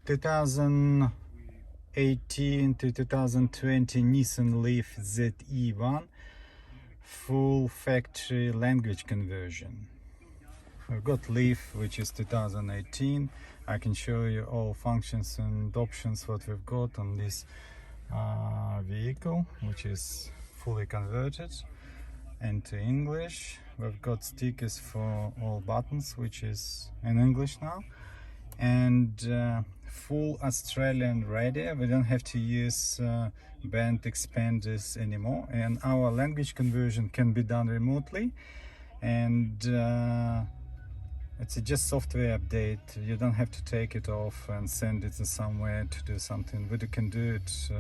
2018 to 2020 Nissan Leaf ZE1 full factory language conversion. We've got Leaf, which is 2018. I can show you all functions and options what we've got on this vehicle, which is fully converted into English. We've got stickers for all buttons, which is in English now, and full Australian radio. We don't have to use band expanders anymore, and our language conversion can be done remotely, and it's just software update. You don't have to take it off and send it to somewhere to do something, but you can do it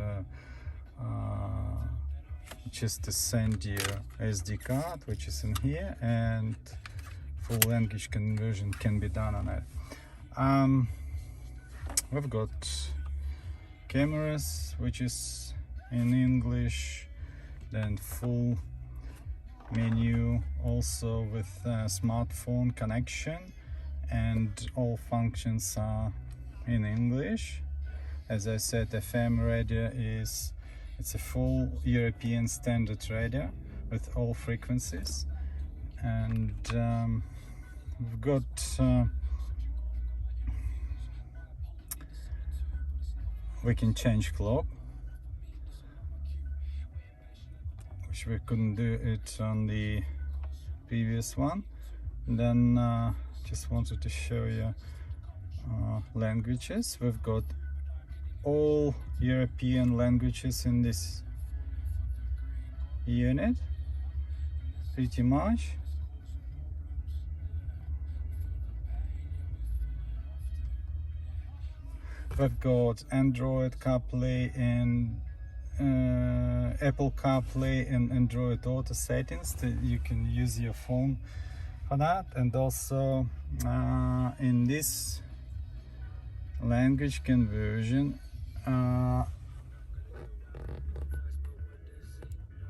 just to send your SD card, which is in here, and full language conversion can be done on it. We've got cameras, which is in English, then full menu also with smartphone connection, and all functions are in English. As I said, FM radio it's a full European standard radio with all frequencies, and we've got we can change clock, which we couldn't do it on the previous one. And then just wanted to show you languages. We've got all European languages in this unit, pretty much. We've got Android CarPlay and Apple CarPlay and Android Auto settings that you can use your phone for that. And also in this language conversion,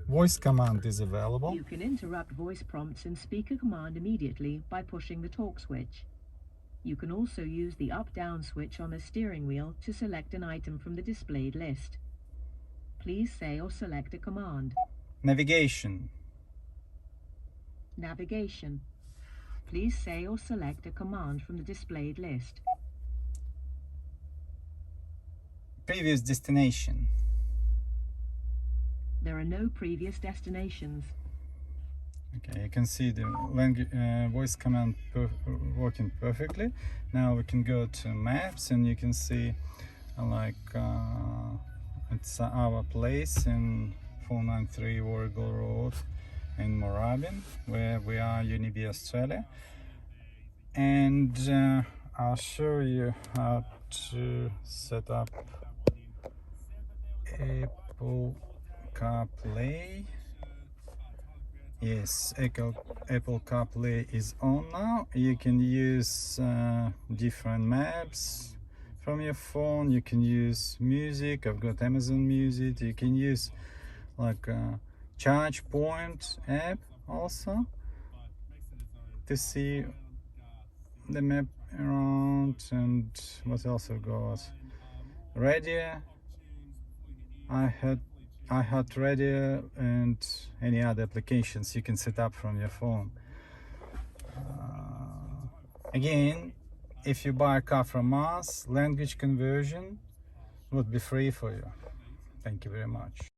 voice command is available. You can interrupt voice prompts and speaker command immediately by pushing the talk switch. You can also use the up-down switch on the steering wheel to select an item from the displayed list. Please say or select a command. Navigation. Navigation. Please say or select a command from the displayed list. Previous destination. There are no previous destinations. Okay, you can see the language voice command working perfectly. Now we can go to maps, and you can see it's our place in 493 Warrigal Road in Moorabbin, where we are, Unibi, Australia. And I'll show you how to set up Apple CarPlay. Yes, Apple CarPlay is on now. You can use different maps from your phone. You can use music. I've got Amazon Music. You can use like a Charge Point app also to see the map around. And what else I've got? Radio. iHeartRadio and any other applications you can set up from your phone. Again, if you buy a car from us, language conversion would be free for you. Thank you very much.